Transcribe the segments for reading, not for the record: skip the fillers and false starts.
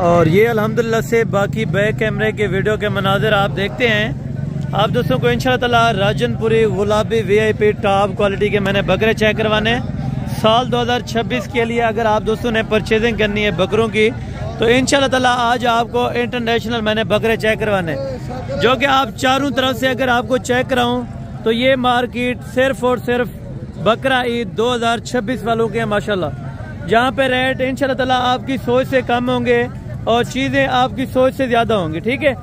और ये अल्हम्दुलिल्लाह से बाकी बैक कैमरे के वीडियो के मनाजिर आप देखते हैं। आप दोस्तों को इंशाअल्लाह ताला राजनपुरी गुलाबी VIP टॉप क्वालिटी के मैंने बकरे चेक करवाने साल 2026 के लिए। अगर आप दोस्तों ने परचेजिंग करनी है बकरों की तो इंशाअल्लाह ताला आज आपको इंटरनेशनल मैंने बकरे चेक करवाने, जो कि आप चारों तरफ से अगर आपको चेक कराऊं तो ये मार्केट सिर्फ और सिर्फ बकरा ईद 2026 वालों के हैं माशाल्लाह, जहाँ पे रेट इंशाअल्लाह ताला आपकी सोच से कम होंगे और चीज़ें आपकी सोच से ज़्यादा होंगी। ठीक है,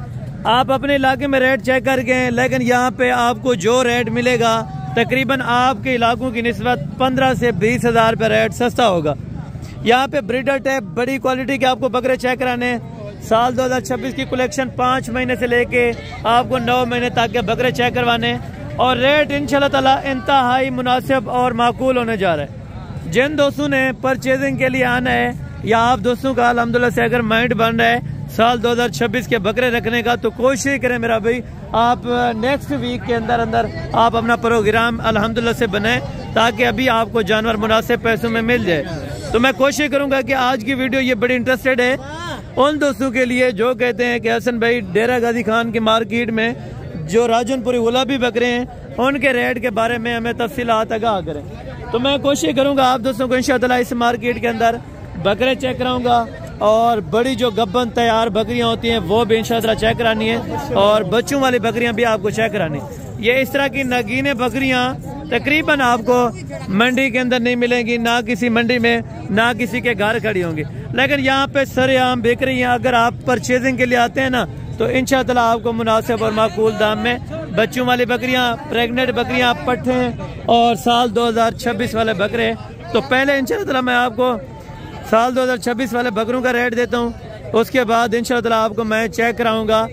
आप अपने इलाके में रेट चेक करके, लेकिन यहाँ पे आपको जो रेट मिलेगा तकरीबन आपके इलाकों की निस्बत 15 से 20 हज़ार रुपये रेट सस्ता होगा। यहाँ पे ब्रीडर टैप बड़ी क्वालिटी के आपको बकरे चेक कराने साल 2026 की कलेक्शन 5 महीने से लेके आपको 9 महीने तक के बकरे चेक करवाने और रेट इंशाल्लाह ताला इंतहाई मुनासिब और माकूल होने जा रहा है। जिन दोस्तों ने परचेजिंग के लिए आना है या आप दोस्तों का अल्हम्दुलिल्लाह से अगर माइंड बन रहा है साल 2026 के बकरे रखने का तो कोशिश करें मेरा भाई, आप नेक्स्ट वीक के अंदर अंदर आप अपना प्रोग्राम अल्हम्दुलिल्लाह से बनाएं ताकि अभी आपको जानवर मुनासिब पैसों में मिल जाए। तो मैं कोशिश करूंगा कि आज की वीडियो ये बड़ी इंटरेस्टेड है उन दोस्तों के लिए जो कहते हैं कि हसन भाई डेरा गाजी खान की मार्केट में जो राजनपुरी गुलाबी बकरे हैं उनके रेट के बारे में हमें तफसीलात आगाह करें। तो मैं कोशिश करूंगा आप दोस्तों को इंशाअल्लाह इस मार्केट के अंदर बकरे चेक कराऊंगा और बड़ी जो गब्बन तैयार बकरियां होती हैं वो भी इंशाअल्लाह चेक करानी है और बच्चों वाली बकरियां भी आपको चेक करानी। ये इस तरह की नगीने बकरियां तकरीबन आपको मंडी के अंदर नहीं मिलेंगी, ना किसी मंडी में ना किसी के घर खड़ी होंगी, लेकिन यहाँ पे सरेआम बिक रही हैं। अगर आप परचेजिंग के लिए आते हैं ना तो इंशाअल्लाह आपको मुनासिब और माकूल दाम में बच्चों वाली बकरियां, प्रेग्नेंट बकरियां, पट्ठे और साल 2026 वाले बकरे। तो पहले इंशाअल्लाह मैं आपको साल 2026 वाले बकरों का रेट देता हूँ, उसके बाद इंशाअल्लाह आपको मैं चेक कराऊंगा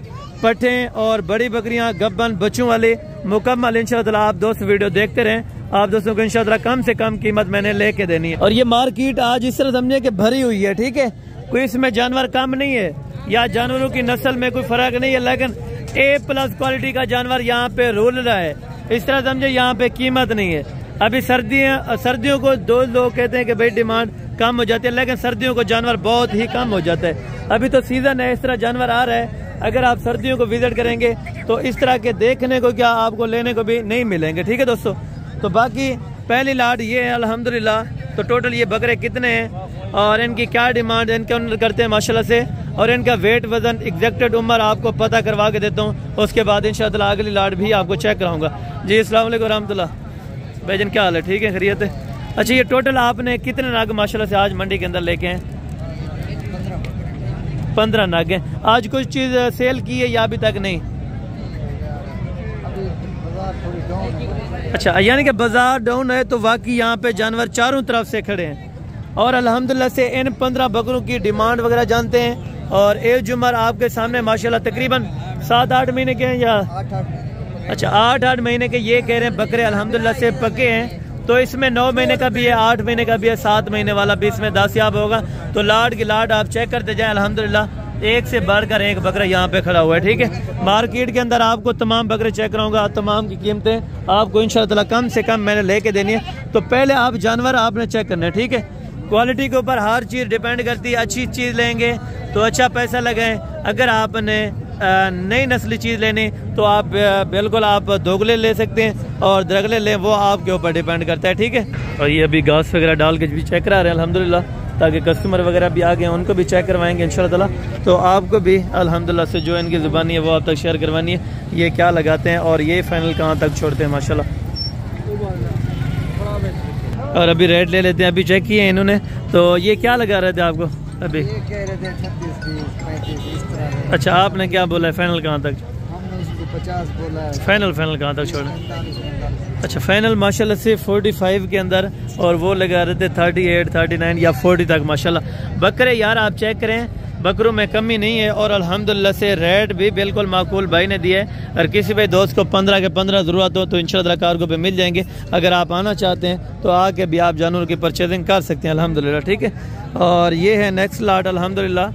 पट्ठे और बड़ी बकरियां, गब्बन, बच्चों वाले मुकम्मल। इंशाअल्लाह आप दोस्त वीडियो देखते रहें, आप दोस्तों को इंशाअल्लाह कम से कम कीमत मैंने लेके देनी है। और ये मार्केट आज इस तरह समझे कि भरी हुई है। ठीक है, कोई इसमें जानवर कम नहीं है या जानवरों की नस्ल में कोई फर्क नहीं है, लेकिन A+ क्वालिटी का जानवर यहाँ पे रोल रहा है। इस तरह समझे यहाँ पे कीमत नहीं है। अभी सर्दियों को दो लोग कहते हैं कि भाई डिमांड कम हो जाती है, लेकिन सर्दियों को जानवर बहुत ही कम हो जाता है। अभी तो सीजन है, इस तरह जानवर आ रहा है। अगर आप सर्दियों को विजिट करेंगे तो इस तरह के देखने को क्या आपको लेने को भी नहीं मिलेंगे। ठीक है दोस्तों, तो बाकी पहली लाट ये है अल्हम्दुलिल्लाह। तो टोटल ये बकरे कितने हैं और इनकी क्या डिमांड इनके अंदर करते हैं माशाल्लाह से, और इनका वेट, वजन, एग्जैक्टेड उम्र आपको पता करवा के देता हूँ। उसके बाद इंशाअल्लाह अगली लाट भी आपको चेक कराऊंगा। जी अस्सलाम वालेकुम रहमतुल्लाह भाईजान, क्या हाल है? ठीक है, खैरियत है? अच्छा, ये टोटल आपने कितने नाग माशाल्लाह से आज मंडी के अंदर लेके हैं? 15 नाग हैं। आज कुछ चीज़ सेल की है या अभी तक नहीं? अच्छा, यानी कि बाजार डाउन है। तो वाकई यहाँ पे जानवर चारों तरफ से खड़े हैं और अल्हम्दुलिल्लाह से इन 15 बकरों की डिमांड वगैरह जानते हैं। और एज उम्र आपके सामने माशाल्लाह तकरीबन 7-8 महीने के हैं या 8-8 महीने के ये कह रहे हैं बकरे अल्हम्दुलिल्लाह से पके हैं। तो इसमें 9 महीने का भी है, 8 महीने का भी है, 7 महीने वाला भी इसमें दस्तयाब होगा। तो लाट की लाट आप चेक करते जाएं। अल्हम्दुलिल्लाह एक से बढ़कर एक बकरा यहाँ पे खड़ा हुआ है। ठीक है, मार्केट के अंदर आपको तमाम बकरे चेक कराऊंगा, तमाम की कीमतें आपको इंशाअल्लाह कम से कम मैंने लेके देनी है। तो पहले आप जानवर आपने चेक करना है। ठीक है, क्वालिटी के ऊपर हर चीज़ डिपेंड करती है। अच्छी चीज़ लेंगे तो अच्छा पैसा लगाएं। अगर आपने नई नस्ली चीज़ लेनी तो आप बिल्कुल आप दोगले ले सकते हैं और दरगले लें, वो आपके ऊपर डिपेंड करता है। ठीक है, और ये अभी घास वगैरह डाल के भी चेक करा रहे हैं अल्हम्दुलिल्लाह, ताकि कस्टमर वगैरह भी आ गए उनको भी चेक करवाएंगे इंशाअल्लाह। तो आपको भी अल्हम्दुलिल्लाह से जो इनकी ज़ुबानी है वो आप तक शेयर करवानी है। ये क्या लगाते हैं और ये फाइनल कहाँ तक छोड़ते हैं माशाल्लाह। और अभी रेट ले लेते हैं, अभी चेक किए इन्होंने। तो ये क्या लगा रहे थे आपको अभी? ये कह रहे थे 36-35 इस तरह। अच्छा, आपने क्या बोला है? फाइनल कहाँ तक? हमने इसको 50 बोला है। फाइनल कहाँ तक छोड़े? अच्छा, फाइनल माशाल्लाह से 45 के अंदर, और वो लगा रहे थे 38, 39 या 40 तक माशाल्लाह। बकरे यार आप चेक करें, बकरों में कमी नहीं है और अल्हम्दुलिल्लाह से रेट भी बिल्कुल माकूल भाई ने दिए है। और किसी भाई दोस्त को 15 के 15 ज़रूरत हो तो इंशाअल्लाह कार्गो पे मिल जाएंगे। अगर आप आना चाहते हैं तो आके भी आप जानवर की परचेजिंग कर सकते हैं अल्हम्दुलिल्लाह। ठीक है, और ये है नेक्स्ट लाट अल्हम्दुलिल्लाह।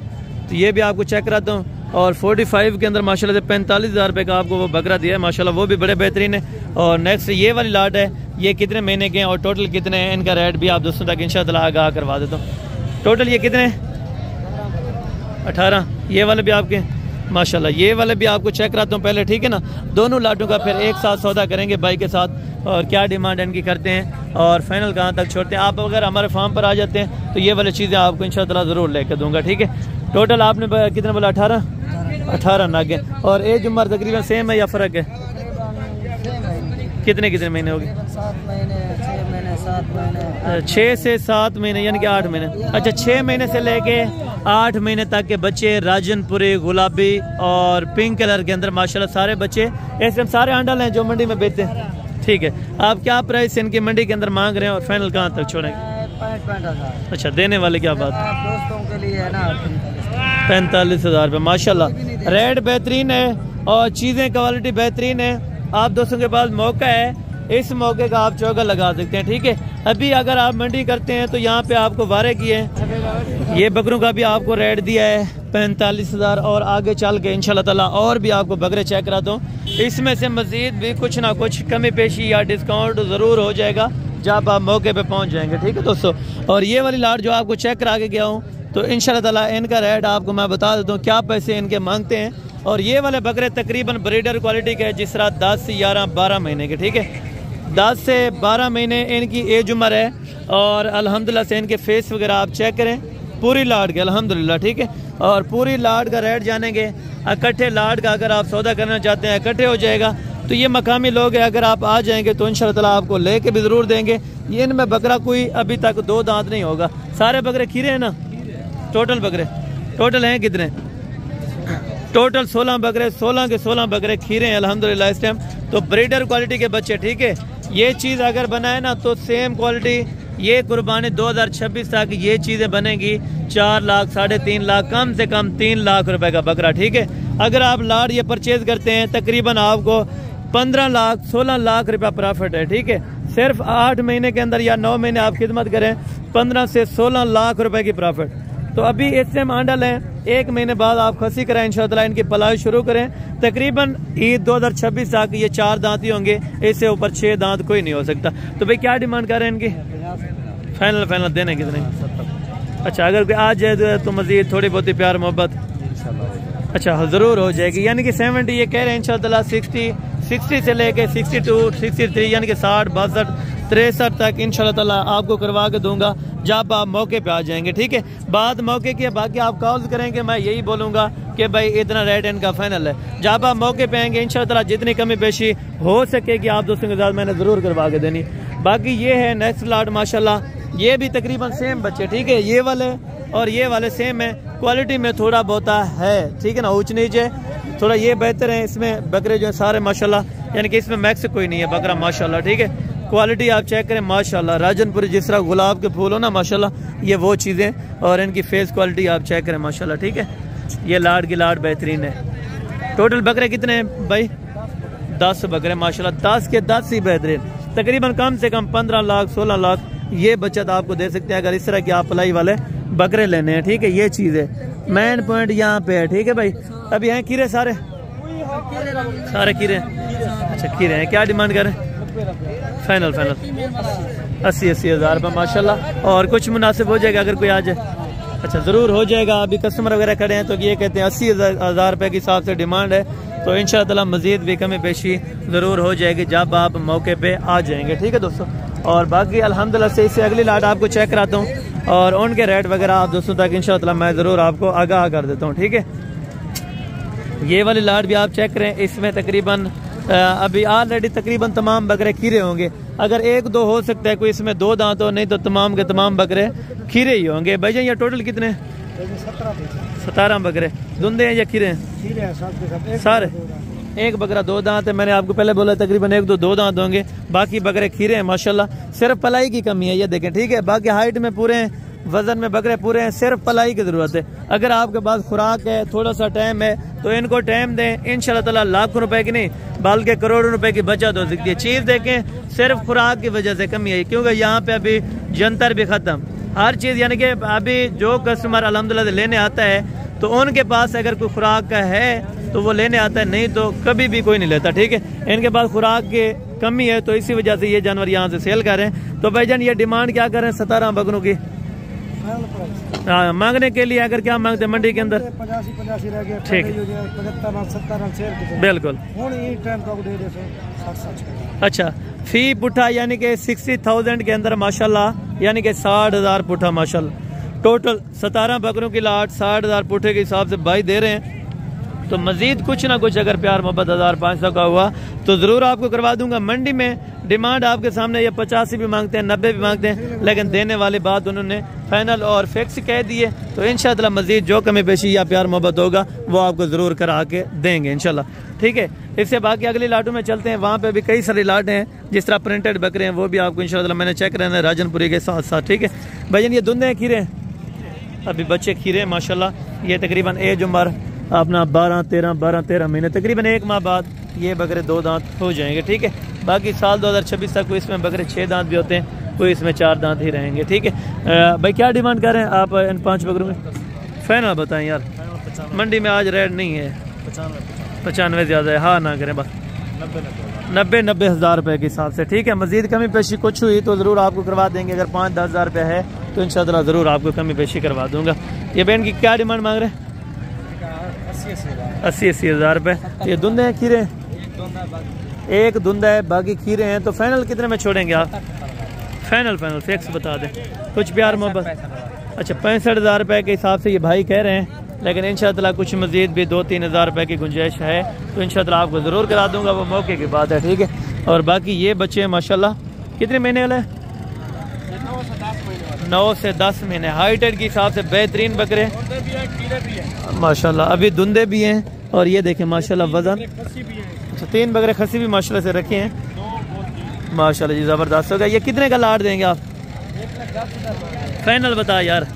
तो ये भी आपको चेक कराता हूँ। और 45 के अंदर माशाल्लाह से 45,000 रुपये का आपको वो बकरा दिया है माशाल्लाह, वो भी बड़े बेहतरीन है। और नेक्स्ट ये वाली लाट है, ये कितने महीने के हैं और टोटल कितने हैं, इनका रेट भी आप दोस्तों तक इंशाअल्लाह आगाह करवा देता हूँ। टोटल ये कितने हैं? 18 ये वाले भी आपके माशाल्लाह। ये वाले भी आपको चेक कराता हूँ पहले, ठीक है ना। दोनों लाटों का फिर एक साथ सौदा करेंगे भाई के साथ और क्या डिमांड इनकी करते हैं और फाइनल कहाँ तक छोड़ते हैं। आप अगर हमारे फार्म पर आ जाते हैं तो ये वाली चीज़ें आपको इंशाअल्लाह ज़रूर लेकर दूंगा, ठीक है। टोटल आपने कितने बोला? 18 नागे। और एज उम्र तकरीबन सेम है या फ़र्क है? कितने कितने महीने हो गए? 7 महीने 6 महीने 7 महीने 6 से 7 महीने यानी कि 8 महीने। अच्छा 6 महीने से लेके 8 महीने तक के बच्चे राजनपुरी, गुलाबी और पिंक कलर के अंदर माशाल्लाह सारे बच्चे इस टाइम सारे आंडल हैं जो मंडी में बेचते हैं, ठीक है। आप क्या प्राइस इनकी मंडी के अंदर मांग रहे हैं और फाइनल कहाँ तक छोड़ेंगे? 65,000। अच्छा देने वाले क्या बात? दोस्तों के लिए है ना 45,000 रुपये माशाल्लाह। रेट बेहतरीन है और चीज़ें क्वालिटी बेहतरीन है। आप दोस्तों के पास मौका है, इस मौके का आप चौका लगा सकते हैं, ठीक है। अभी अगर आप मंडी करते हैं तो यहाँ पे आपको वारे किए हैं, ये बकरों का भी आपको रेट दिया है 45,000 और आगे चल के इंशाल्लाह ताला और भी आपको बकरे चेक कराता हूँ। इसमें से मज़ीद भी कुछ ना कुछ कमी पेशी या डिस्काउंट ज़रूर हो जाएगा जब आप मौके पे पहुँच जाएंगे, ठीक है दोस्तों। और ये वाली लाट जो आपको चेक करा के गया हूँ तो इंशाल्लाह ताला इनका रेट आपको मैं बता देता हूँ क्या पैसे इनके मांगते हैं। और ये वाले बकरे तकरीबन ब्रीडर क्वालिटी के, जिस तरह 10 से 11-12 महीने के, ठीक है। 10 से 12 महीने इनकी एज उम्र है और अल्हम्दुलिल्लाह से इनके फेस वगैरह आप चेक करें, पूरी लाट के अल्हम्दुलिल्लाह, ठीक है। और पूरी लाट का रेट जानेंगे, इकट्ठे लाट का अगर आप सौदा करना चाहते हैं इकट्ठे हो जाएगा। तो ये मकामी लोग हैं, अगर आप आ जाएंगे तो इंशाल्लाह ताला आपको लेके भी ज़रूर देंगे। ये इनमें बकरा कोई अभी तक 2 दांत नहीं होगा, सारे बकरे खीरे हैं ना। टोटल बकरे टोटल हैं कितने? टोटल 16 बकरे, 16 के 16 बकरे खीरे हैं अल्हम्दुलिल्लाह इस टाइम। तो ब्रीडर क्वालिटी के बच्चे, ठीक है। ये चीज़ अगर बनाए ना तो सेम क्वालिटी ये कुर्बानी 2026 तक ये चीज़ें बनेगी 4 लाख 3.5 लाख, कम से कम 3 लाख रुपए का बकरा, ठीक है। अगर आप लाट ये परचेज करते हैं तकरीबन आपको 15 लाख 16 लाख रुपया प्रॉफिट है, ठीक है। सिर्फ 8 महीने के अंदर या 9 महीने आप खिदमत करें 15 से 16 लाख रुपए की प्रॉफिट। तो अभी इससे मांडल हैं, 1 महीने बाद आप खसी कराएं इंशाअल्लाह, इनकी पलाई शुरू करें। तकरीबन ईद 2026 तक ये 4 दांत ही होंगे, इससे ऊपर 6 दांत कोई नहीं हो सकता। तो भाई क्या डिमांड कर रहे हैं इनकी? फाइनल देने कितने? अच्छा अगर कोई आ जाए तो मजीद थोड़ी बहुत प्यार मोहब्बत अच्छा ज़रूर हो जाएगी। यानी कि 70 ये कह रहे हैं इंशाअल्लाह, 60 से लेके 62 63 यानी कि 60 62 63 तक इंशाअल्लाह ताला आपको करवा के दूंगा जब आप मौके पे आ जाएंगे, ठीक है। बाद मौके के बाकी आप कॉल करेंगे, मैं यही बोलूँगा कि भाई इतना रेट इनका फाइनल है। जब आप मौके पे आएंगे इंशाअल्लाह ताला जितनी कमी पेशी हो सकेगी आप दोस्तों के साथ मैंने ज़रूर करवा के देनी। बाकी ये है नेक्स्ट लाट माशाल्लाह, ये भी तकरीबन सेम बच्चे, ठीक है। ये वाले और ये वाले सेम है, क्वालिटी में थोड़ा बहुत है, ठीक है ना, ऊंच नीचे थोड़ा ये बेहतर है। इसमें बकरे जो है सारे माशाल्लाह, यानी कि इसमें मैक्स कोई नहीं है बकरा माशाल्लाह, ठीक है। क्वालिटी आप चेक करें माशाल्लाह, राजनपुरी जिस तरह गुलाब के फूल हो ना माशाल्लाह, ये वो चीज़ें। और इनकी फेस क्वालिटी आप चेक करें माशाल्लाह, ठीक है। ये लाट की लाट बेहतरीन है। टोटल बकरे कितने हैं भाई? 10 बकरे माशाल्लाह, 10 के 10 ही बेहतरीन, तकरीबन कम से कम 15 लाख 16 लाख ये बचत आपको दे सकते हैं अगर इस तरह की आप पलाई वाले बकरे लेने हैं, ठीक है। ये चीज़ है, मेन पॉइंट यहाँ पे है, ठीक है भाई। अभी हैं खीरे सारे खीरे, अच्छा खीरे हैं। क्या डिमांड करें? फाइनल 80 हज़ार रुपये माशाल्लाह। और कुछ मुनासिब हो जाएगा अगर कोई आ जाए? अच्छा ज़रूर हो जाएगा। अभी कस्टमर वगैरह खड़े हैं तो ये कहते हैं 80 हज़ार रुपये के हिसाब से डिमांड है। तो इंशाअल्लाह मज़ीद भी कमी पेशी ज़रूर हो जाएगी जब आप मौके पे आ जाएंगे, ठीक है दोस्तों। और बाकी अल्हम्दुलिल्लाह से इससे अगली लाट आपको चेक कराता हूँ और उनके रेट वगैरह आप दोस्तों तक इंशाअल्लाह मैं ज़रूर आपको आगाह कर देता हूँ, ठीक है। ये वाली लाट भी आप चेक करें, इसमें तकरीबन अभी ऑलरेडी तकरीबन तमाम बकरे खीरे होंगे। अगर 1-2 हो सकता है कोई इसमें 2 दांत हो, नहीं तो तमाम के तमाम बकरे खीरे ही होंगे। भाई ये टोटल कितने? 17 बकरे धुंधे हैं या खीरे हैं? सारे एक बकरा 2 दांत है। मैंने आपको पहले बोला तकरीबन 1-2 दांत होंगे, बाकी बकरे खीरे हैं माशाल्लाह। सिर्फ पलाई की कमी है, ये देखें, ठीक है। बाकी हाइट में पूरे हैं, वजन में बकरे पूरे हैं, सिर्फ पलाई की जरूरत है। अगर आपके पास खुराक है, थोड़ा सा टाइम है तो इनको टाइम दें, इंशाल्लाह ताला लाखों रुपए की नहीं बल्कि करोड़ों रुपए की बचत हो सकती है। चीज़ देखें, सिर्फ खुराक की वजह से कमी है, क्योंकि यहाँ पे अभी जंतर भी खत्म, हर चीज़। यानी कि अभी जो कस्टमर अल्हम्दुलिल्लाह लेने आता है तो उनके पास अगर कोई खुराक का है तो वो लेने आता है, नहीं तो कभी भी कोई नहीं लेता, ठीक है। इनके पास खुराक की कमी है तो इसी वजह से ये जानवर यहाँ से सेल कर रहे हैं। तो भाईजान ये डिमांड क्या कर रहे हैं 17 बकरों की? हाँ, मांगने के लिए अगर क्या मांगते हैं मंडी के अंदर 85 रह गया, ठीक। 75 70 शेयर बिल्कुल। अच्छा, फी पुठा यानी कि 60,000 के अंदर माशाल्लाह, यानी कि 60,000 पुठा माशाल्लाह। टोटल 17 बकरों की लाट 60,000 पुठे के हिसाब से भाई दे रहे हैं। तो मजीद कुछ ना कुछ अगर प्यार मोहब्बत 1500 का हुआ तो ज़रूर आपको करवा दूंगा। मंडी में डिमांड आपके सामने ये 85 भी मांगते हैं, 90 भी मांगते हैं, लेकिन देने वाली बात उन्होंने फाइनल और फिक्स कह दी है। तो इंशाअल्लाह मजीद जो कमी पेशी या प्यार मोहब्बत होगा वो आपको ज़रूर करा के देंगे इंशाल्लाह, ठीक है। इससे बाकी अगली लाटों में चलते हैं, वहाँ पे भी कई सारी लाटें हैं, जिस तरह प्रिंटेड बकरे हैं वो भी आपको इंशाअल्लाह मैंने चेक करना है राजनपुरी के साथ साथ, ठीक है भाईजान। ये धुंधे खीरे हैं, अभी बच्चे खीरे हैं माशाल्लाह। ये तकरीबन एज उम्र अपना 12-13 महीने, तकरीबन 1 माह बाद ये बकरे 2 दांत हो जाएंगे, ठीक है। बाकी साल 2026 तक कोई इसमें बकरे 6 दांत भी होते हैं, कोई इसमें 4 दांत ही रहेंगे, ठीक है। भाई क्या डिमांड कर रहे हैं आप इन 5 बकरों में? फाइनल बताएं यार, मंडी में आज रेट नहीं है, 95 ज़्यादा है, हाँ ना करें बस 90 हज़ार रुपये के हिसाब से, ठीक है। मजीद कमी पेशी कुछ हुई तो ज़रूर आपको करवा देंगे। अगर 5-10 हज़ार रुपये है तो इंशाअल्लाह ज़रूर आपको कमी पेशी करवा दूंगा। ये बहन की क्या डिमांड मांग रहे हैं? 80 हज़ार रुपये। ये धुंधे हैं खीरे? एक धुंधा है, बाकी खीरे हैं। तो फाइनल कितने में छोड़ेंगे आप? फाइनल फिक्स बता दें, कुछ प्यार मोहब्बत। अच्छा, 65 हज़ार रुपये के हिसाब से ये भाई कह रहे हैं, लेकिन इंशाअल्लाह कुछ मजीद भी 2-3 हज़ार रुपये की गुंजाइश है तो इंशाअल्लाह आपको ज़रूर करा दूंगा, वो मौके की बात है, ठीक है। और बाकी ये बच्चे माशाल्लाह कितने महीने वाले हैं? 9 से 10 महीने। हाइट के हिसाब से बेहतरीन बकरे माशाल्लाह, अभी धुंधे भी हैं। और ये देखें माशाल्लाह वजन, अच्छा 3 बकरे खस्सी भी माशाल्लाह से रखे हैं माशाल्लाह जी, ज़बरदस्त हो गया। ये कितने का लाट देंगे आप? फाइनल बता यार।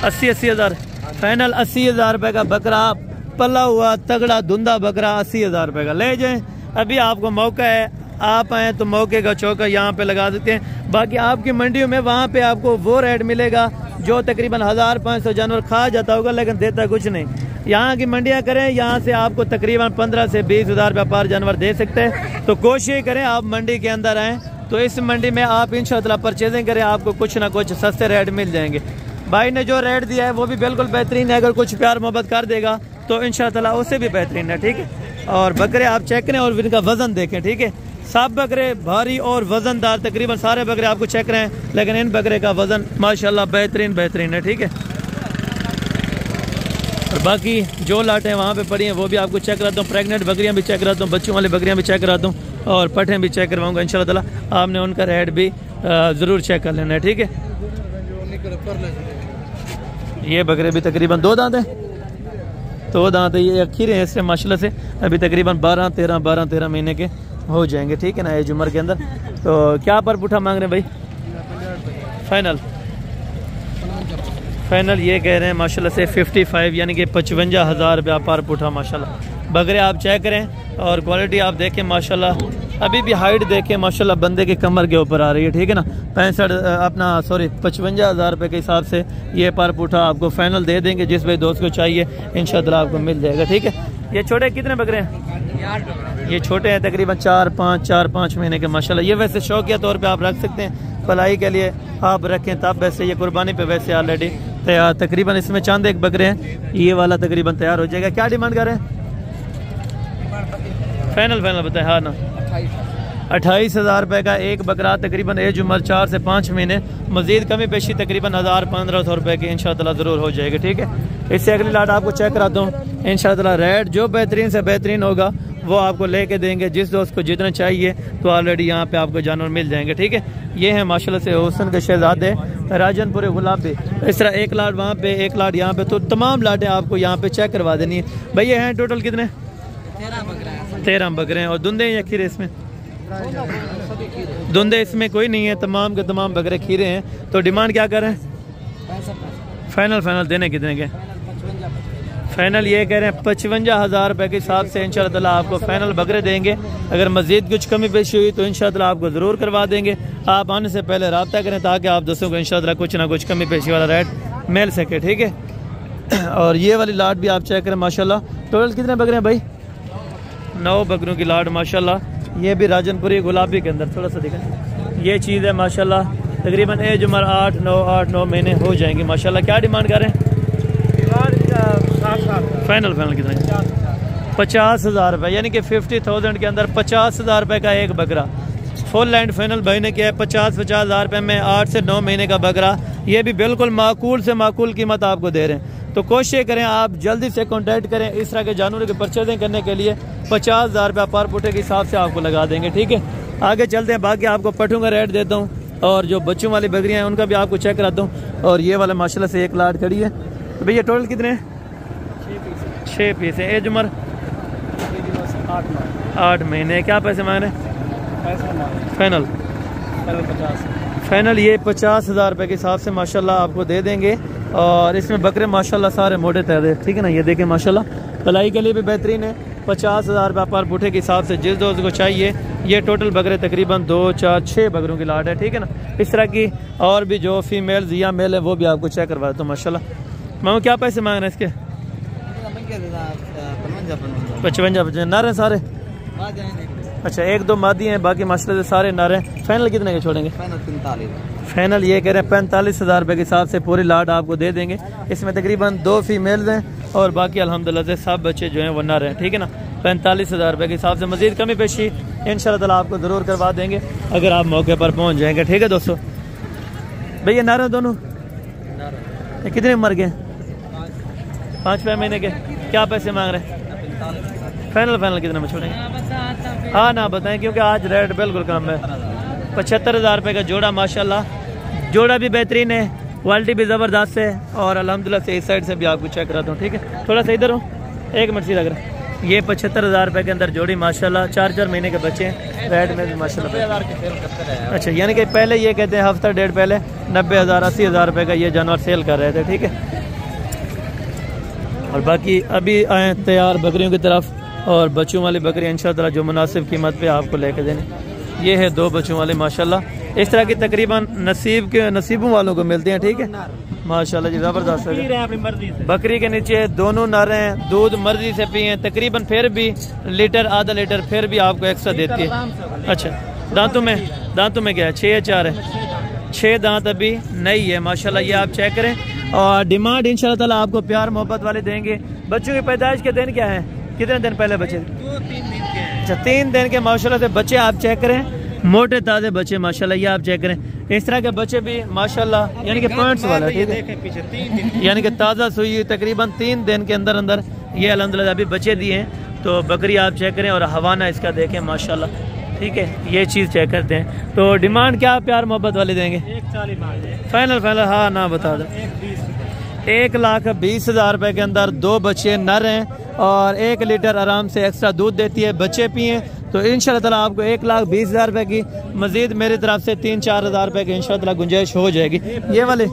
80 हज़ार फाइनल। 80 हज़ार रुपये का बकरा, पला हुआ तगड़ा धुंधा बकरा 80 हज़ार रुपये का ले जाएं। अभी आपको मौका है, आप आए तो मौके का चौका यहाँ पे लगा देते हैं। बाकी आपकी मंडियों में वहाँ पे आपको वो रेट मिलेगा जो तकरीबन 1500 जानवर खा जाता होगा, लेकिन देता कुछ नहीं। यहाँ की मंडियाँ करें, यहाँ से आपको तकरीबन 15 से 20 हज़ार रुपये पर जानवर दे सकते हैं। तो कोशिश करें आप मंडी के अंदर आएँ, तो इस मंडी में आप इंशाअल्लाह परचेजिंग करें, आपको कुछ ना कुछ सस्ते रेट मिल जाएंगे। भाई ने जो रेट दिया है वो भी बिल्कुल बेहतरीन है, अगर कुछ प्यार मोहब्बत कर देगा तो इंशाअल्लाह उससे भी बेहतरीन है, ठीक है। और बकरे आप चेक करें और इनका वजन देखें, ठीक है। सब बकरे भारी और वजनदार, तकरीबन सारे बकरे आपको चेक रहे हैं, लेकिन इन बकरे का वजन माशाल्लाह बेहतरीन है, ठीक है। और बाकी जो लाटें वहाँ पे पड़ी हैं वो भी आपको चेक कराता हूँ, प्रेग्नेंट बकरियाँ भी चेक कराता हूँ, बच्चों वाली बकरियाँ भी चेक कराता हूँ, और पठें भी चेक करवाऊँगा इंशाअल्लाह। आपने उनका रेट भी ज़रूर चेक कर लेना है, ठीक है। ये बकरे भी तकरीबन 2 दांत हैं, 2 दांत है, ये खीरे हैं इससे माशाल्लाह से, अभी तकरीबन 12-13 महीने के हो जाएंगे, ठीक है ना, एज उम्र के अंदर। तो क्या पर पुठा मांग रहे हैं भाई? फाइनल ये कह रहे हैं माशाल्लाह से 55 यानी कि 55 हज़ार रुपया पर पुठा माशाल्लाह। बकरे आप चेक करें और क्वालिटी आप देखें माशाल्लाह, अभी भी हाइट देखें माशाल्लाह बंदे के कमर के ऊपर आ रही है, ठीक है ना। 55 हज़ार रुपये के हिसाब से ये पर पुठा आपको फाइनल दे देंगे। जिस भाई दोस्त को चाहिए इंशाअल्लाह आपको मिल जाएगा, ठीक है। ये छोटे कितने बकरे हैं? ये छोटे हैं तकरीबन 4-5 महीने के माशाल्लाह। ये वैसे शौकिया तौर पे आप रख सकते हैं, पलाई के लिए आप रखें तब, वैसे ये कुर्बानी पे वैसे ऑलरेडी तैयार। तकरीबन इसमें चांद एक बकरे हैं, ये वाला तकरीबन तैयार हो जाएगा। क्या डिमांड कर रहे हैं? फाइनल बताए, हाँ ना। 28 हज़ार रुपये का एक बकरा, तकरीबन एज उम्र 4 से 5 महीने। मजीद कमी पेशी तकरीबन 1000-1500 रुपये की इंशाअल्लाह ज़रूर हो जाएगी, ठीक है। इससे अगली लाट आपको चेक कराता हूँ इंशाअल्लाह। रेट जो बेहतरीन से बेहतरीन होगा वो आपको लेके देंगे, जिस दोस्त को जितना चाहिए तो ऑलरेडी यहाँ पे आपको जानवर मिल जाएंगे, ठीक है। ये है माशाल्लाह से हुसन के शहजादे राजनपुर गुलाबी। इस तरह एक लाट वहाँ पे, एक लाट यहाँ पे, तो तमाम लाटें आपको यहाँ पे चेक करवा देनी है। भैया हैं टोटल कितने? 13 बकरे हैं। और धुंधे या खीरे इसमें? धुंधे इसमें कोई नहीं है, तमाम के तमाम बकरे खीरे हैं। तो डिमांड क्या कर रहे हैं? फाइनल देने कितने के? फाइनल ये कह रहे हैं 55 हज़ार रुपये के हिसाब से इंशाअल्लाह आपको फाइनल बकरे देंगे। अगर मजीद कुछ कमी पेशी हुई तो इंशाअल्लाह आपको ज़रूर करवा देंगे। आप आने से पहले रब्ता करें ताकि आप दोस्तों को इंशाअल्लाह कुछ ना कुछ कमी पेशी वाला रेट मिल सके, ठीक है। और ये वाली लाट भी आप चेक करें माशाल्लाह। टोटल कितने बकरे हैं भाई? 9 बकरों की लाट माशाल्लाह। ये भी राजनपुरी गुलाबी के अंदर, थोड़ा सा दिखा। ये चीज़ है माशाल्लाह, तकरीबन एज उम्र 8-9 महीने हो जाएंगी माशाल्लाह। क्या डिमांड कर रहे हैं? फाइनल कितना? 50,000 रुपये, यानी कि 50,000 के अंदर 50,000 रुपये का एक बकरा। फुल लैंड फाइनल भाई ने किया है 50,000 रुपये में 8 से 9 महीने का बकरा। ये भी बिल्कुल माकूल से माकूल कीमत आपको दे रहे हैं। तो कोशिश करें आप जल्दी से कॉन्टैक्ट करें। इस तरह के जानवरों की परचेजिंग करने के लिए 50,000 रुपये पर पुटे के हिसाब से आपको लगा देंगे, ठीक है। आगे चलते हैं, बाकी आपको पट्टों का रेट देता हूँ और जो बच्चों वाली बकरियाँ हैं उनका भी आपको चेक कराता हूँ। और ये वाला माशाल्लाह से एक लाट खड़ी है। तो भैया टोटल कितने हैं? 6 पीस है। एज उम्र 8 महीने। क्या पैसे मांग रहे हैं? फाइनल 50। फाइनल ये 50,000 रुपये के हिसाब से माशाल्लाह आपको दे देंगे। और इसमें बकरे माशाल्लाह सारे मोटे तैदे, ठीक है ना। ये देखें माशाल्लाह पलाई के लिए भी बेहतरीन है। 50,000 रुपये पर पुठे के हिसाब से जिस दोस्त को चाहिए। ये टोटल बकरे तकरीबन 2, 4, 6 बकरों की लाट है, ठीक है ना। इस तरह की और भी जो फीमेल्स या मेल है वो भी आपको चेक करवा देता हूँ माशाल्लाह। मामू क्या पैसे मांग रहे हैं इसके? 55 नर हैं सारे? अच्छा, 1-2 मादी हैं, बाकी माशाल्लाह से सारे नर हैं। फाइनल कितने के छोड़ेंगे? फाइनल ये कह रहे हैं 45,000 रुपये के हिसाब से पूरी लाट आपको दे देंगे। इसमें तकरीबन 2 फीमेल्स हैं और बाकी अल्हम्दुलिल्लाह से सब बच्चे जो हैं वो नर हैं, ठीक है ना। 45,000 रुपये के हिसाब से मजीद कमी पेशी इंशाअल्लाह ताला आपको ज़रूर करवा देंगे अगर आप मौके पर पहुँच जाएंगे, ठीक है दोस्तों। भैया नर हैं दोनों? कितने मर गए? 5 महीने के। क्या पैसे मांग रहे हैं? फाइनल कितने में छोड़ेंगे? हाँ ना बताएं, क्योंकि आज रेट बिल्कुल कम है। 75,000 रुपये का जोड़ा माशाल्लाह। जोड़ा भी बेहतरीन है, क्वालिटी भी ज़बरदस्त है और अल्हम्दुलिल्लाह से इस साइड से भी आपको चेक कराता हूँ, ठीक है। थोड़ा सा इधर हो, 1 मिनट लग रहा है। ये 75,000 रुपये के अंदर जोड़ी माशाल्लाह। 4 महीने के बच्चे हैं। रेट में भी माशाल्लाह। अच्छा, यानी कि पहले ये कहते हैं हफ्ता डेढ़ पहले 90,000 80,000 रुपये का ये जानवर सेल कर रहे थे, ठीक है। और बाकी अभी आए तैयार बकरियों की तरफ और बच्चों वाली बकरियाँ इंशाअल्लाह जो मुनासिब कीमत पे आपको लेके देने। ये है 2 बच्चों वाले माशाल्लाह। इस तरह की तकरीबन नसीबों वालों को मिलते हैं, ठीक है माशाल्लाह जी। ज़बरदस्त है। बकरी के नीचे दोनों नर हैं, दूध मर्जी से पिए तकरीबन, फिर भी लीटर आधा लीटर फिर भी आपको एक्स्ट्रा देती है। अच्छा, दांतों में क्या है? 6 या 4 है? 6 दांत अभी नई है माशाल्लाह। ये आप चेक करें। और डिमांड इंशाअल्लाह ताला आपको प्यार मोहब्बत वाले देंगे। बच्चों की पैदाइश के दिन क्या है? कितने दिन पहले बच्चे? 2-3 दिन के। अच्छा, 3 दिन के माशाल्लाह से बच्चे आप चेक करें। मोटे ताज़े बच्चे माशाल्लाह, ये आप चेक करें। इस तरह के बच्चे भी माशाल्लाह, यानी कि पॉइंट्स वाला, ठीक है। यानी कि ताज़ा सुई तकरीबन 3 दिन के अंदर अंदर ये अल्हम्दुलिल्लाह अभी बच्चे दिए हैं। तो बकरी आप चेक करें और हवाना इसका देखें माशाल्लाह, ठीक है। ये चीज़ चेक करते हैं। तो डिमांड क्या प्यार मोहब्बत वाले देंगे? 140 फाइनल हाँ ना बता दो। 1,20,000 रुपये के अंदर 2 बच्चे नर हैं और 1 लीटर आराम से एक्स्ट्रा दूध देती है। बच्चे पिए तो इंशाअल्लाह ताला आपको 1,20,000 रुपये की मजीद मेरी तरफ से 3-4 हज़ार रुपये की इंशाअल्लाह ताला गुंजाइश हो जाएगी। ये वाले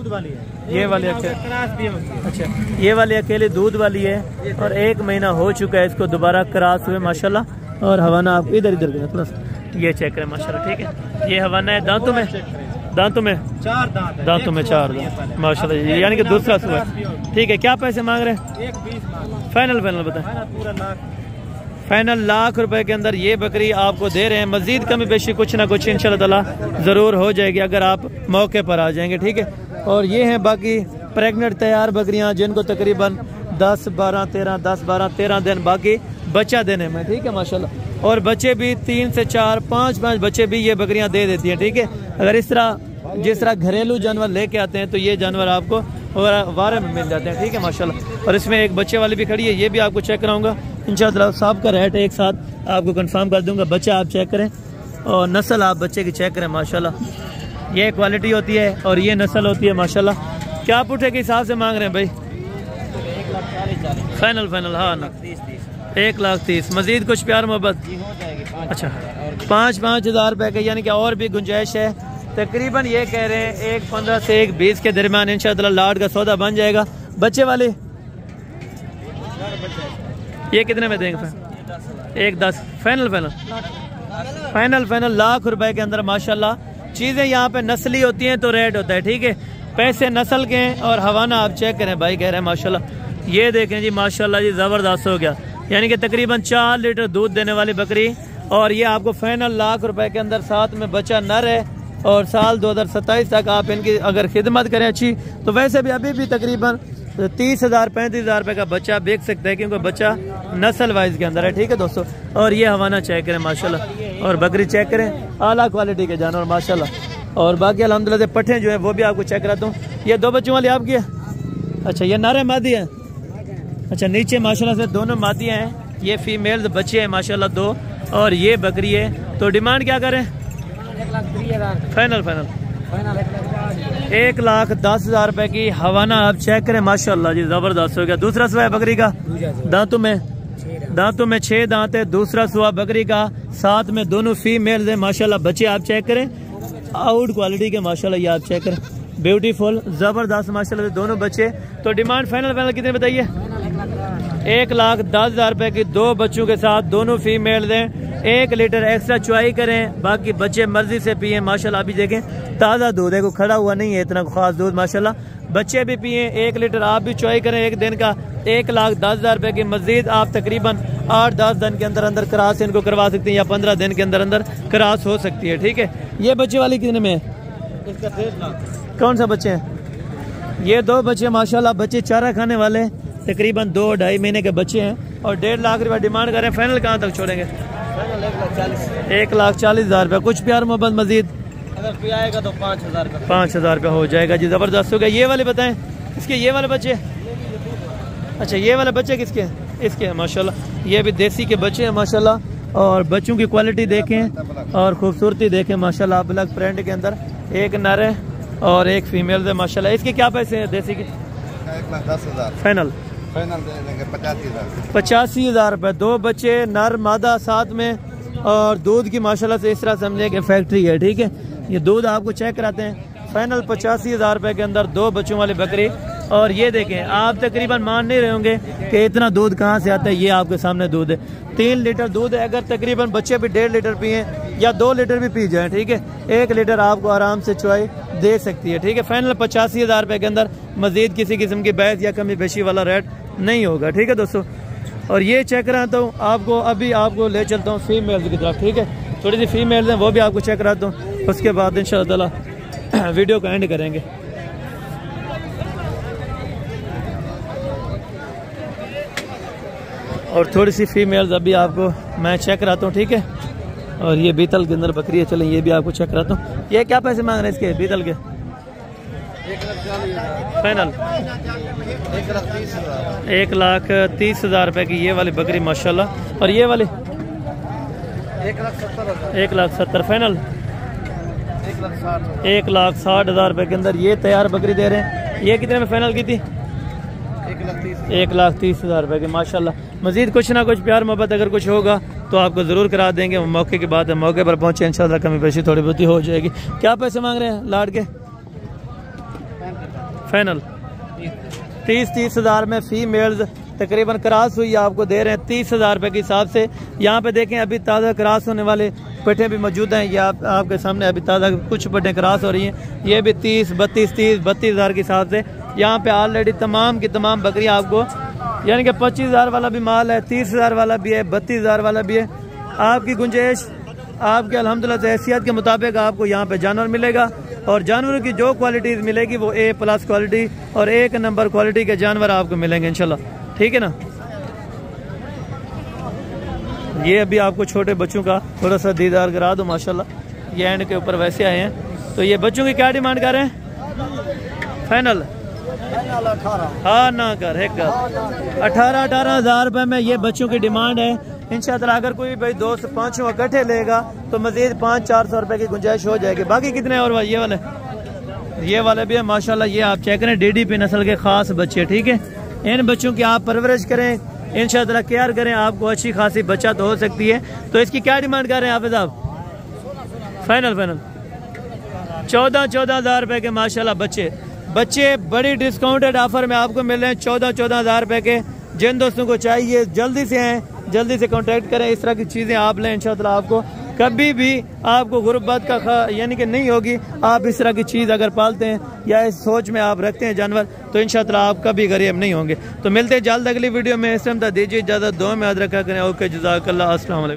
अच्छा, ये वाली अकेली दूध वाली है और 1 महीना हो चुका है इसको दोबारा क्रॉस हुए माशाल्लाह। और हवाना आप इधर थोड़ा सा ये चेक करें माशाल्लाह, ठीक है। ये हवाना है। दांतों में 4 दांत माशाल्लाह, यानी कि दूसरा सुबह, ठीक है। क्या पैसे मांग रहे हैं? 120 फाइनल बताएं। फाइनल लाख रुपए के अंदर ये बकरी आपको दे रहे हैं। मजीद कमी पेशी कुछ ना कुछ इंशाल्लाह ताला ज़रूर हो जाएगी अगर आप मौके पर आ जाएंगे, ठीक है। और ये हैं बाकी प्रेग्नेंट तैयार बकरियां जिनको तकरीबन 10-12-13 दिन बाकी बच्चा देने में, ठीक है माशाल्लाह। और बच्चे भी 3 से 4, 5 बच्चे भी ये बकरियां दे देती हैं, ठीक है। अगर जिस तरह घरेलू जानवर लेके आते हैं तो ये जानवर आपको वारे में मिल जाते हैं, ठीक है माशाल्लाह। और इसमें एक बच्चे वाली भी खड़ी है, ये भी आपको चेक कराऊंगा इंशाअल्लाह। सब का रेट एक साथ आपको कंफर्म कर दूंगा। बच्चा आप चेक करें और नस्ल आप बच्चे की चेक करें माशाल्लाह। ये क्वालिटी होती है और ये नस्ल होती है माशाल्लाह। क्या पुठे के हिसाब से मांग रहे हैं भाई? 1,40,000 फाइनल हाँ ना 1,30,000। मजीद कुछ प्यार मोहब्बत? अच्छा, 5-5 हज़ार रुपये का, यानी कि और भी गुंजाइश है। तकरीबन ये कह रहे हैं 1,15 से 1,20 के दरमियान इंशाअल्लाह लाट का सौदा बन जाएगा। बच्चे वाले ये कितने में देंगे? 1,10। फाइनल लाख रुपए के अंदर माशाल्लाह। चीज़ें यहाँ पे नस्ली होती हैं तो रेट होता है, ठीक है। पैसे नस्ल के हैं और हवाना आप चेक करें, भाई कह रहे हैं माशाल्लाह। ये देखें जी माशाल्लाह जी, ज़बरदस्त हो गया। यानी कि तकरीबन 4 लीटर दूध देने वाली बकरी। और ये आपको फाइनल लाख रुपए के अंदर साथ में बच्चा नर है और साल 2027 तक आप इनकी अगर खिदमत करें अच्छी, तो वैसे भी अभी भी तकरीबन 30,000-35,000 रुपये का बच्चा बेच सकते हैं, क्योंकि बच्चा नस्ल वाइज के अंदर है। ठीक है दोस्तों, और ये हवाना चेक करें माशाल्लाह, और बकरी चेक करें, आला क्वालिटी के जानवर माशाल्लाह। और बाकी अल्हम्दुलिल्लाह से पट्ठे जो है वो भी आपको चेक कराता हूँ। ये 2 बच्चों वाली आपकी है? अच्छा, ये नारे मादी है। अच्छा, नीचे माशाल्लाह से दोनों मादियाँ हैं, ये फीमेल बच्चे हैं माशाल्लाह 2, और ये बकरी है। तो डिमांड क्या करें? 1,30,000 फाइनल 1,10,000 रुपए की हवाना आप चेक करें माशाल्लाह जी, जबरदस्त हो गया। दूसरा सुआ है बकरी का, दांतों में 6 दांत है। दूसरा सुआ बकरी का, साथ में दोनों फीमेल है माशाल्लाह। बच्चे आप चेक करें, आउट क्वालिटी के माशाल्लाह, ये आप चेक करें, ब्यूटीफुल जबरदस्त माशाल्लाह दोनों बच्चे। तो डिमांड फाइनल कितने बताइए? 1,10,000 रुपए की 2 बच्चों के साथ, दोनों फीमेल दें। 1 लीटर एक्स्ट्रा चुआई करें, बाकी बच्चे मर्जी से पिए माशाल्लाह। अभी देखें ताज़ा दूध है, को खड़ा हुआ नहीं है, इतना खास दूध माशाल्लाह। बच्चे भी पिए, 1 लीटर आप भी चुआई करें एक दिन का। 1,10,000 रुपए की मजीद आप तकरीबन 8-10 दिन के अंदर अंदर क्रॉस इनको करवा सकते हैं, या 15 दिन के अंदर अंदर क्रॉस हो सकती है। ठीक है, ये बच्चे वाली कितने में है? इसका 1.5 लाख। कौन सा बच्चे हैं? ये 2 बच्चे माशाल्लाह, बच्चे चारा खाने वाले, तकरीबन 2-2.5 महीने के बच्चे हैं, और 1.5 लाख रुपया डिमांड करें। फाइनल कहाँ तक छोड़ेंगे? 1,40,000 रुपया। कुछ प्यार मोहब्बत मजीद अगर कोई आएगा तो 5,000 का 5,000 रुपया हो जाएगा जी, जबरदस्त हो गया। ये वाले बताएं, इसके ये वाले बच्चे? अच्छा, ये वाले बच्चे किसके हैं? इसके हैं माशाल्लाह। ये भी देसी के बच्चे हैं माशाल्लाह, और बच्चों की क्वालिटी देखें और खूबसूरती देखें माशाल्लाह। ब्लैक प्रिंट के अंदर एक नर है और एक फीमेल है माशाल्लाह। इसके क्या पैसे हैं देसी के? 1,10,000 फाइनल दे देंगे 85,000। 85,000 रुपये। 2 बच्चे नर मादा साथ में, और दूध की माशाल्लाह से इस तरह समझे कि फैक्ट्री है। ठीक है, ये दूध आपको चेक कराते हैं। फाइनल 85,000 रुपये के अंदर 2 बच्चों वाली बकरी। और ये देखें, आप तकरीबन मान नहीं रहे होंगे कि इतना दूध कहाँ से आता है। ये आपके सामने दूध है, 3 लीटर दूध है। अगर तकरीबन बच्चे भी 1.5 लीटर पिए या 2 लीटर भी पी जाए, ठीक है, 1 लीटर आपको आराम से चुआई दे सकती है। ठीक है, फाइनल 85,000 रुपये के अंदर मजीद किसी किस्म की बहस या कमी बेशी वाला रेट नहीं होगा। ठीक है दोस्तों, और ये चेक कराता हूँ आपको, अभी आपको ले चलता हूँ फीमेल की तरफ। ठीक है, थोड़ी सी फीमेल हैं वो भी आपको चेक कराता हूँ, उसके बाद इंशाअल्लाह वीडियो का एंड करेंगे। और थोड़ी सी फीमेल्स अभी आपको मैं चेक कराता हूँ। ठीक है, और ये बीतल के अंदर बकरी है, चलें ये भी आपको चेक कराता हूँ। ये क्या पैसे मांग रहे हैं इसके बीतल के? फाइनल 1,30,000 रुपए की ये वाली बकरी माशाल्लाह। और ये वाली 1,70,000 फाइनल 1,60,000 रुपए के अंदर ये तैयार बकरी दे रहे हैं। ये कितने में फाइनल की थी? 1,30,000 रुपए की माशाल्लाह। मजीद कुछ ना कुछ प्यार मोहब्बत अगर कुछ होगा तो आपको ज़रूर करा देंगे। मौके की बात है, मौके पर पहुंचे इंशाल्लाह कमी पेशी थोड़ी बहुत हो जाएगी। क्या पैसे मांग रहे हैं लाड के? फाइनल 30,000 में फीमेल्स तकरीबन क्रॉस हुई आपको दे रहे हैं 30,000 रुपये के हिसाब से। यहाँ पे देखें अभी ताज़ा क्रॉस होने वाले पट्टे भी मौजूद हैं। ये आपके सामने अभी ताज़ा कुछ पट्टे क्रॉस हो रही हैं। ये भी 32,000 के हिसाब से यहाँ पे ऑलरेडी तमाम की तमाम बकरियाँ आपको, यानी कि 25,000 वाला भी माल है, 30,000 वाला भी है, 32,000 वाला भी है। आपकी गुंजाइश आपके अल्हम्दुलिल्लाह से हैसियत के मुताबिक आपको यहाँ पे जानवर मिलेगा, और जानवरों की जो क्वालिटीज़ मिलेगी वो A+ क्वालिटी और 1 नंबर क्वालिटी के जानवर आपको मिलेंगे इंशाल्लाह। ठीक है ना। ये अभी आपको छोटे बच्चों का थोड़ा सा दीदार करा दो माशाल्लाह। ये एंड के ऊपर वैसे आए हैं। तो ये बच्चों की क्या डिमांड कर रहे हैं? फाइनल हाँ ना कर 18,000 रुपये में ये बच्चों की डिमांड है। इंशाअल्लाह अगर कोई भाई दोस्त 5 इकट्ठे लेगा तो मजीद 500-400 रुपये की गुंजाइश हो जाएगी। बाकी कितने और ये वाले भी है माशाल्लाह। ये आप चेक करें, DDP नस्ल के खास बच्चे। ठीक है, इन बच्चों की आप परवरिश करें, इंशाअल्लाह केयर करें, आपको अच्छी खासी बचत हो सकती है। तो इसकी क्या डिमांड कर रहे हैं हाफिज साहब? फाइनल 14,000 रुपये के माशाल्लाह बच्चे बड़ी डिस्काउंटेड ऑफर में आपको मिल रहे हैं 14,000 रुपये के। जिन दोस्तों को चाहिए जल्दी से आएँ, जल्दी से कांटेक्ट करें। इस तरह की चीज़ें आप लें, इंशाअल्लाह आपको कभी भी आपको गुर्बत का यानी कि नहीं होगी। आप इस तरह की चीज़ अगर पालते हैं या इस सोच में आप रखते हैं जानवर, तो इंशाअल्लाह आप कभी गरीब नहीं होंगे। तो मिलते हैं जल्द अगली वीडियो में। इस टाइम तक दीजिए इजाज़त, दुआ में याद रखा करें। ओके, जज़ाकल्लाह, अस्सलाम वालेकुम।